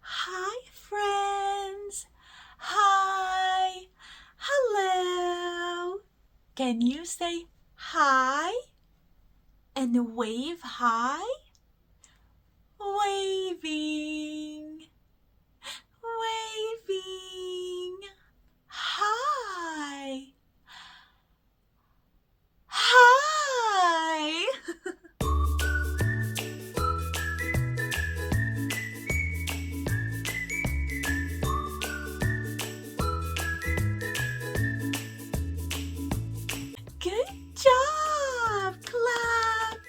Hi, friends. Hi. Hello. Can you say hi and wave hi? Waving. Waving. Hi. Hi. Good job. Clap.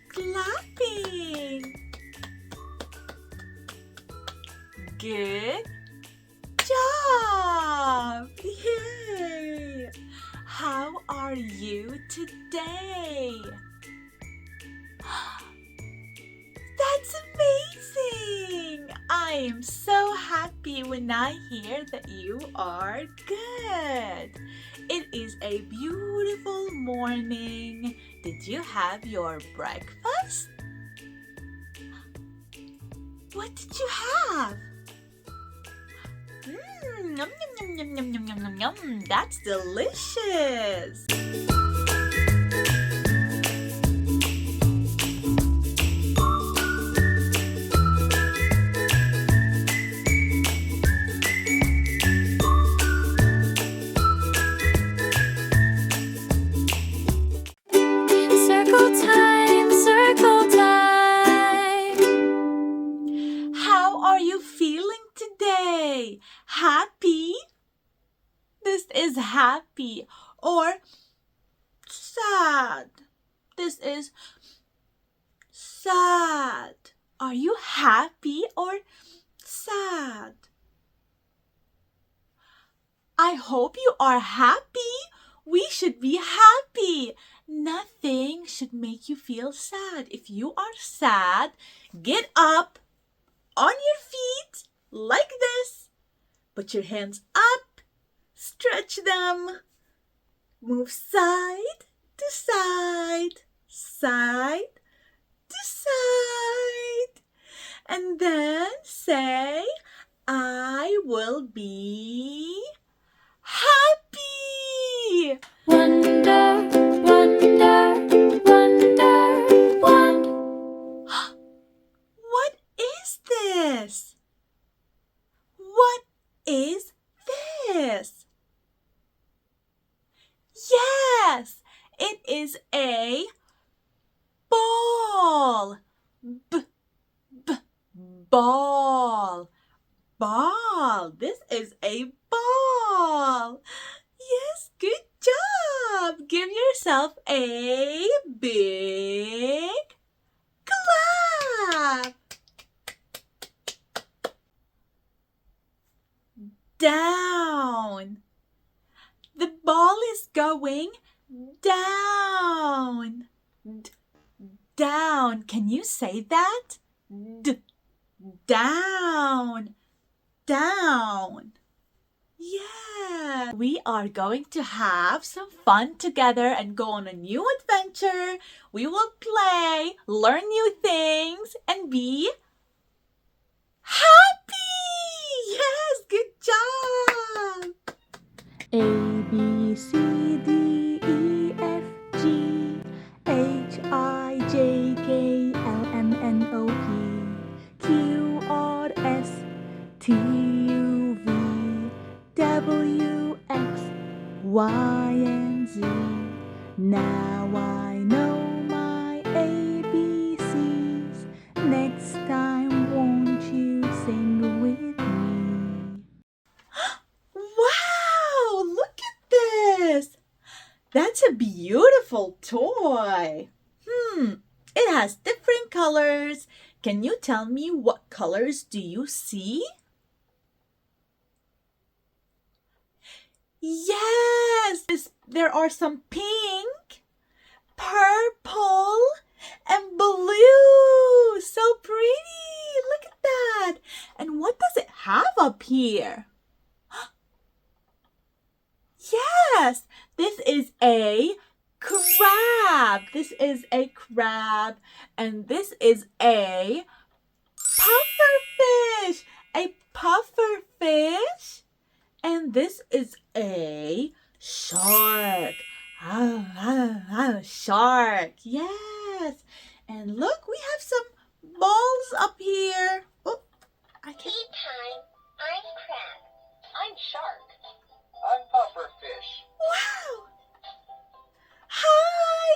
Clapping. Good job. Yay. How are you today? That's amazing! I am so happy when I hear that you are good. It is a beautiful morning. Did you have your breakfast? What did you have? Yum, yum, yum, yum, yum, yum, yum, yum. That's delicious. Circle time. How are you feeling today? Happy? This is happy. Or sad. This is sad. Are you happy or sad? I hope you are happy. We should be happy. Nothing should make you feel sad. If you are sad, get up on your feet like this. Put your hands up. Stretch them. Move side to side, side to side. And then say, I will be happy. Wonder, wonder, wonder, wonder. What is this? What is this? Yes, it is a ball. Ball. Ball. This is a ball. Yes, good job. Give yourself a big clap. Down. The ball is going down. Down. Can you say that? Down. Down. Yeah. We are going to have some fun together and go on a new adventure. We will play, learn new things, and be happy. Yes, good job. A, B, C, D, E, F, G, H, I, J, K, L, M, N, O, P, Q, R, S, T, U, V, W, X, Y, and Z. Now I know my ABCs. Next time, won't you sing with me? Wow! Look at this! That's a beautiful toy. It has different colors. Can you tell me what colors do you see? Yes! There are some pink, purple, and blue. So pretty! Look at that! And what does it have up here? Yes! This is a crab. This is a crab. And this is a puffer fish. And this is a shark. Shark. Yes. And look, we have some balls up here. Oh, I can't. Tea time. I'm crab. I'm shark. I'm pufferfish. Wow. Hi.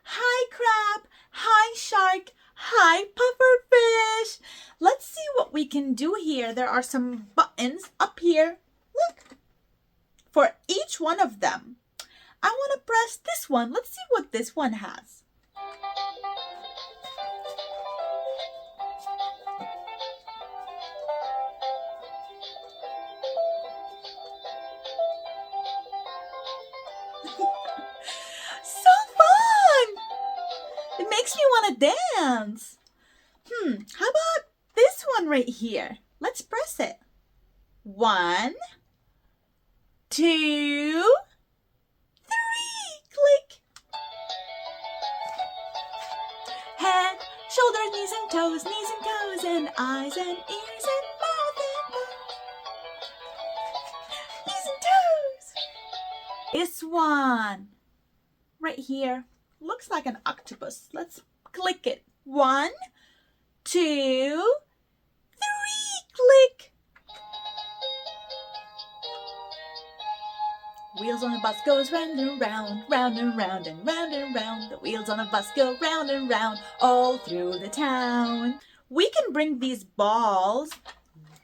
Hi, crab. Hi, shark. Hi, pufferfish. Let's see what we can do here. There are some buttons up here. Look. For each one of them. I want to press this one. Let's see what this one has. So fun! It makes me want to dance. How about this one right here? Let's press it. 1, 2, 3. Click. Head, shoulders, knees and toes, and eyes and ears and mouth and nose. Knees and toes. This one right here looks like an octopus. Let's click it. 1, 2, 3. Click. Wheels on the bus goes round and round, round and round and round and round. The wheels on the bus go round and round all through the town. We can bring these balls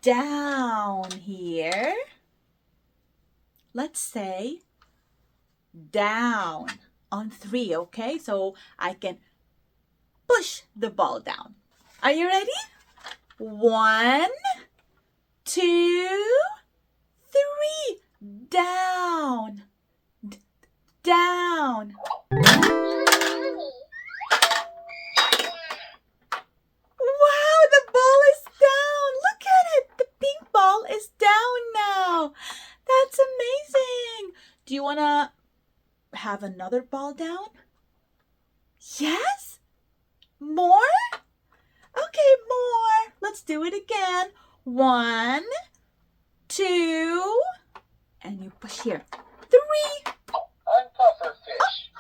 down here. Let's say down on 3, okay? So I can push the ball down. Are you ready? 1, 2, 3. Down. Down. Wow, the ball is down. Look at it. The pink ball is down now. That's amazing. Do you want to have another ball down? Yes? More? Okay, more. Let's do it again. 1, 2, and you push here. 3. I'm pufferfish.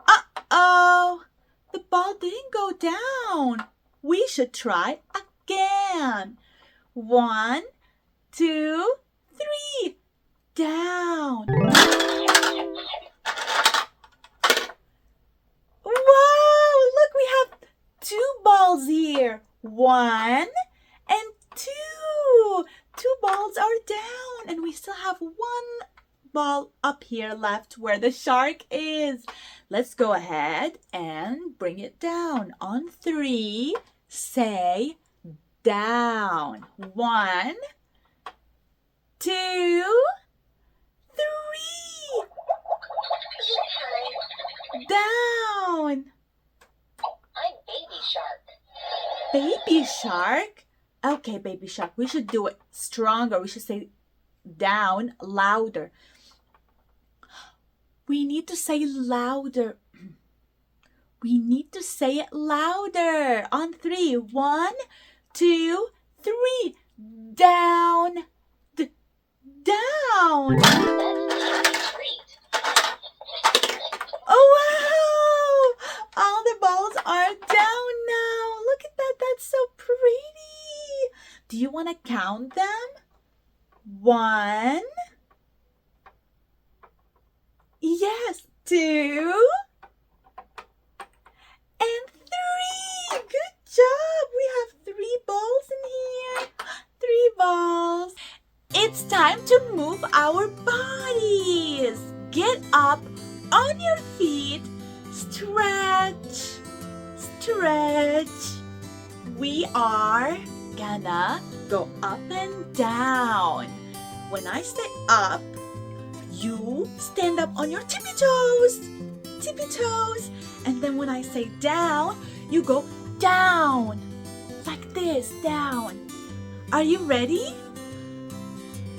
Uh-oh. The ball didn't go down. We should try again. 1, 2, 3. Down. Wow, look, we have 2 balls here. 1 and 2. 2 balls are down, and we still have 1 ball up here left where the shark is. Let's go ahead and bring it down. On 3, say down. 1, 2, 3. Down. I'm baby shark. Baby shark? Okay, baby shark, we should do it stronger. We should say down louder. We need to say louder. We need to say it louder. On 3. 1, 2, 3. Down. Down. Oh, wow. All the balls are down now. Look at that. That's so pretty. Do you want to count them? 1. Yes. 2. And 3. Good job. We have 3 balls in here. 3 balls. It's time to move our bodies. Get up on your feet. Stretch. Stretch. We are gonna go up and down. When I say up, you stand up on your tippy toes. Tippy toes. And then when I say down, you go down. Like this, down. Are you ready?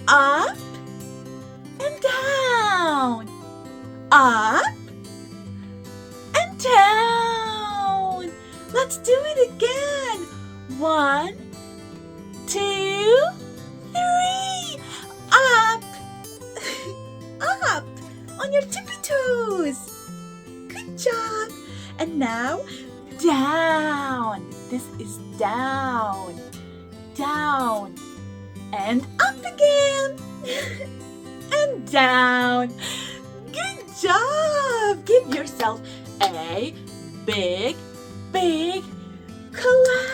Up and down. Up and down. Let's do it again. 1, 2, 3. Up. Up on your tippy toes. Good job. And now down. This is down. Down. And up again. And down. Good job. Give yourself a big, big clap.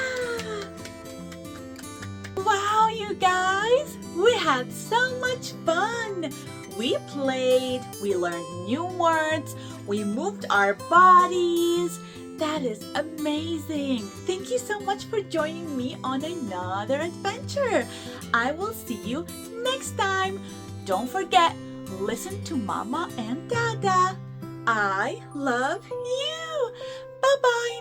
Wow, you guys. We had so much fun. We played, we learned new words, we moved our bodies. That is amazing. Thank you so much for joining me on another adventure. I will see you next time. Don't forget, listen to Mama and Dada. I love you. Bye-bye.